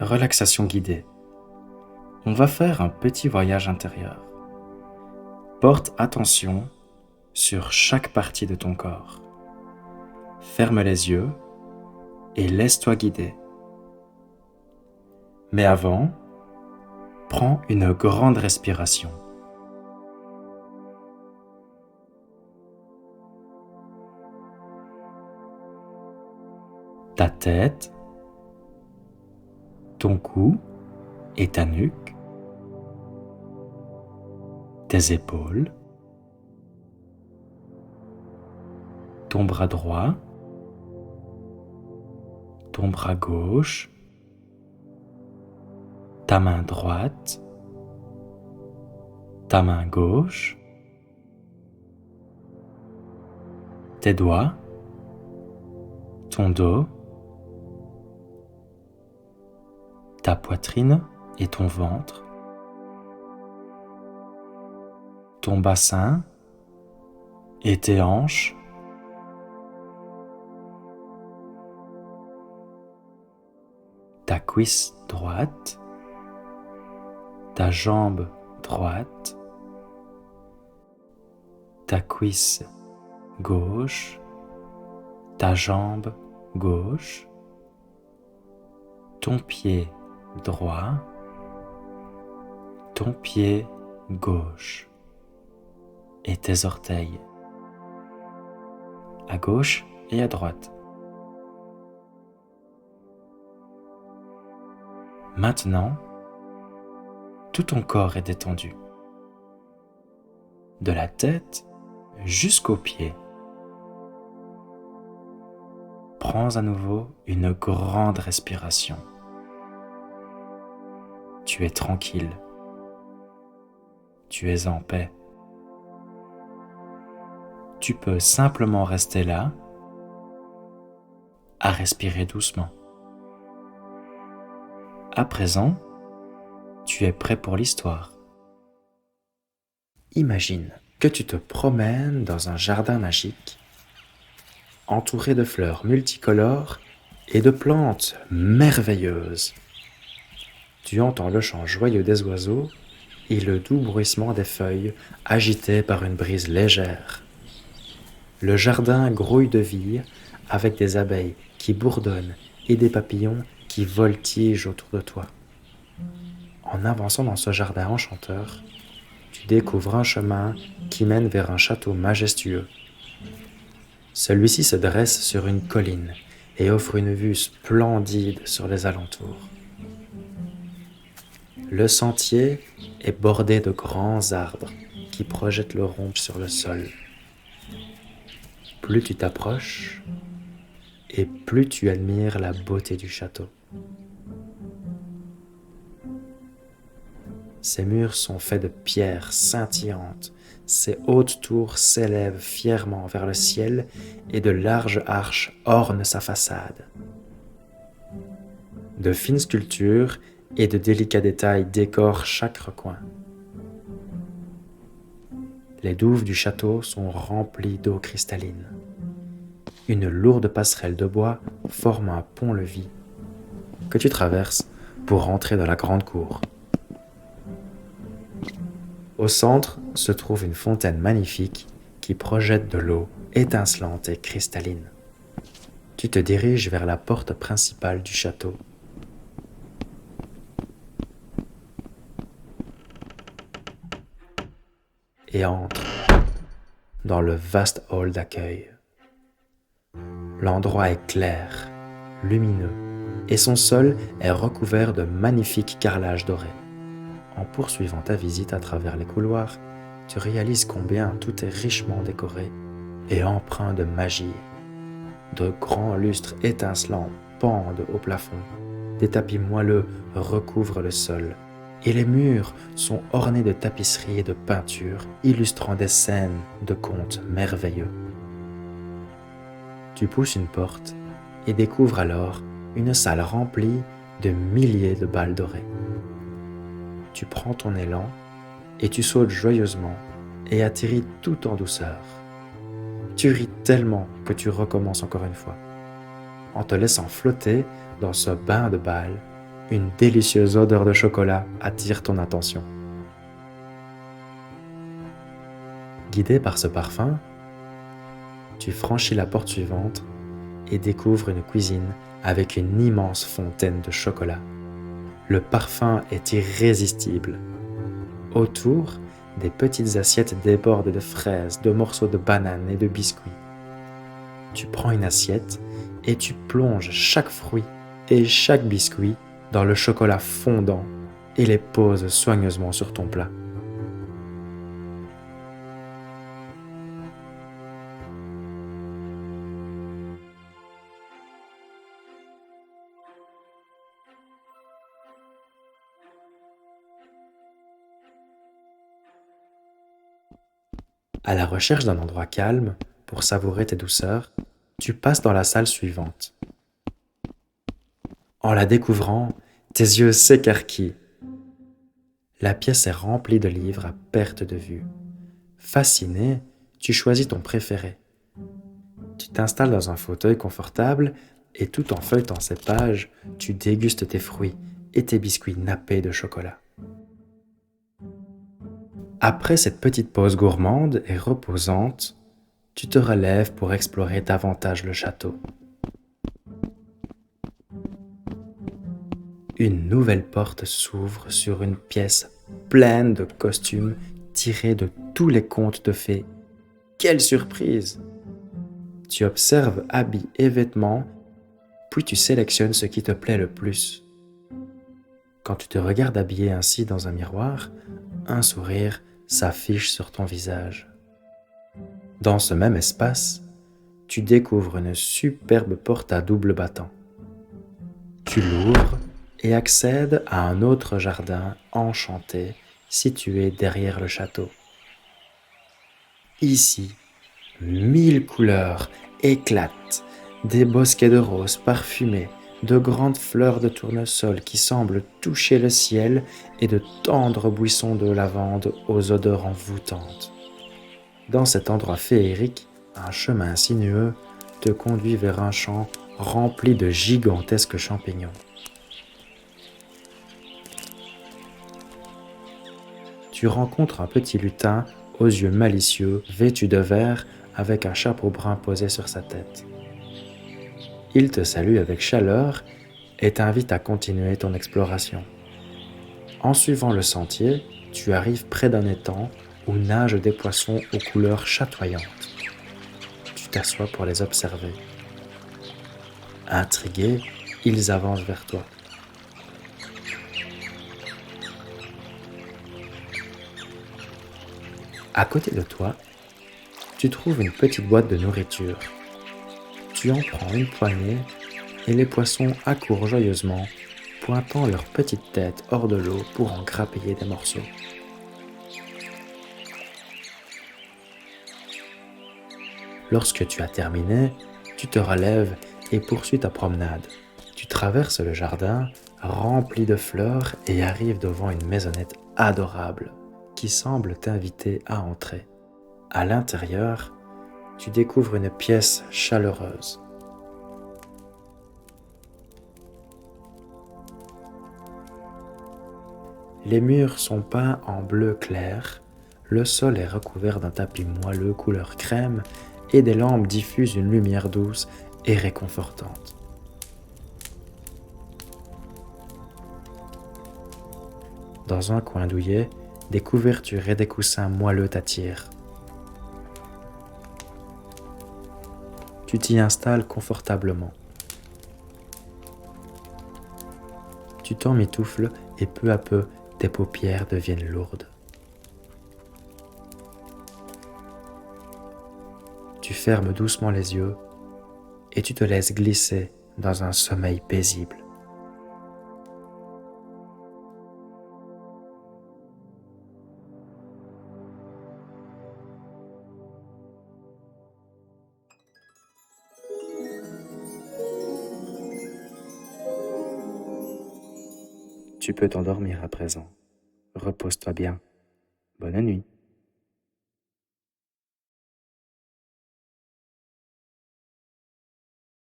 Relaxation guidée. On va faire un petit voyage intérieur. Porte attention sur chaque partie de ton corps. Ferme les yeux et laisse-toi guider. Mais avant, prends une grande respiration. Ta tête, ton cou et ta nuque, tes épaules, ton bras droit, ton bras gauche, ta main droite, ta main gauche, tes doigts, ton dos, ta poitrine et ton ventre, ton bassin et tes hanches, ta cuisse droite, ta jambe droite, ta cuisse gauche, ta jambe gauche, ton pied droit, ton pied gauche et tes orteils à gauche et à droite. Maintenant, tout ton corps est détendu, de la tête jusqu'aux pieds. Prends à nouveau une grande respiration. Tu es tranquille. Tu es en paix. Tu peux simplement rester là, à respirer doucement. À présent, tu es prêt pour l'histoire. Imagine que tu te promènes dans un jardin magique, entouré de fleurs multicolores et de plantes merveilleuses. Tu entends le chant joyeux des oiseaux et le doux bruissement des feuilles agitées par une brise légère. Le jardin grouille de vie avec des abeilles qui bourdonnent et des papillons qui voltigent autour de toi. En avançant dans ce jardin enchanteur, tu découvres un chemin qui mène vers un château majestueux. Celui-ci se dresse sur une colline et offre une vue splendide sur les alentours. Le sentier est bordé de grands arbres qui projettent leur ombre sur le sol. Plus tu t'approches, et plus tu admires la beauté du château. Ses murs sont faits de pierres scintillantes, ses hautes tours s'élèvent fièrement vers le ciel et de larges arches ornent sa façade. De fines sculptures et de délicats détails décorent chaque recoin. Les douves du château sont remplies d'eau cristalline. Une lourde passerelle de bois forme un pont-levis que tu traverses pour rentrer dans la grande cour. Au centre se trouve une fontaine magnifique qui projette de l'eau étincelante et cristalline. Tu te diriges vers la porte principale du château. Et entre dans le vaste hall d'accueil. L'endroit est clair, lumineux, et son sol est recouvert de magnifiques carrelages dorés. En poursuivant ta visite à travers les couloirs, tu réalises combien tout est richement décoré et empreint de magie. De grands lustres étincelants pendent au plafond, des tapis moelleux recouvrent le sol, et les murs sont ornés de tapisseries et de peintures illustrant des scènes de contes merveilleux. Tu pousses une porte et découvres alors une salle remplie de milliers de balles dorées. Tu prends ton élan et tu sautes joyeusement et atterris tout en douceur. Tu ris tellement que tu recommences encore une fois, en te laissant flotter dans ce bain de balles une délicieuse odeur de chocolat attire ton attention. Guidé par ce parfum, tu franchis la porte suivante et découvres une cuisine avec une immense fontaine de chocolat. Le parfum est irrésistible. Autour, des petites assiettes débordent de fraises, de morceaux de bananes et de biscuits. Tu prends une assiette et tu plonges chaque fruit et chaque biscuit dans le chocolat fondant et les poses soigneusement sur ton plat. À la recherche d'un endroit calme pour savourer tes douceurs, tu passes dans la salle suivante. En la découvrant, tes yeux s'écarquillent. La pièce est remplie de livres à perte de vue. Fasciné, tu choisis ton préféré. Tu t'installes dans un fauteuil confortable et tout en feuilletant ces pages, tu dégustes tes fruits et tes biscuits nappés de chocolat. Après cette petite pause gourmande et reposante, tu te relèves pour explorer davantage le château. Une nouvelle porte s'ouvre sur une pièce pleine de costumes tirés de tous les contes de fées. Quelle surprise! Tu observes habits et vêtements, puis tu sélectionnes ce qui te plaît le plus. Quand tu te regardes habillé ainsi dans un miroir, un sourire s'affiche sur ton visage. Dans ce même espace, tu découvres une superbe porte à double battant. Tu l'ouvres et accèdes à un autre jardin enchanté situé derrière le château. Ici, 1000 couleurs éclatent, des bosquets de roses parfumés, de grandes fleurs de tournesol qui semblent toucher le ciel et de tendres buissons de lavande aux odeurs envoûtantes. Dans cet endroit féerique, un chemin sinueux te conduit vers un champ rempli de gigantesques champignons. Tu rencontres un petit lutin aux yeux malicieux, vêtu de vert, avec un chapeau brun posé sur sa tête. Il te salue avec chaleur et t'invite à continuer ton exploration. En suivant le sentier, tu arrives près d'un étang où nagent des poissons aux couleurs chatoyantes. Tu t'assois pour les observer. Intrigués, ils avancent vers toi. À côté de toi, tu trouves une petite boîte de nourriture. Tu en prends une poignée et les poissons accourent joyeusement, pointant leurs petites têtes hors de l'eau pour en grappiller des morceaux. Lorsque tu as terminé, tu te relèves et poursuis ta promenade. Tu traverses le jardin rempli de fleurs et arrives devant une maisonnette adorable qui semble t'inviter à entrer. À l'intérieur, tu découvres une pièce chaleureuse. Les murs sont peints en bleu clair, le sol est recouvert d'un tapis moelleux couleur crème et des lampes diffusent une lumière douce et réconfortante. Dans un coin douillet, des couvertures et des coussins moelleux t'attirent. Tu t'y installes confortablement. Tu t'emmitoufles et peu à peu, tes paupières deviennent lourdes. Tu fermes doucement les yeux et tu te laisses glisser dans un sommeil paisible. Tu peux t'endormir à présent. Repose-toi bien. Bonne nuit.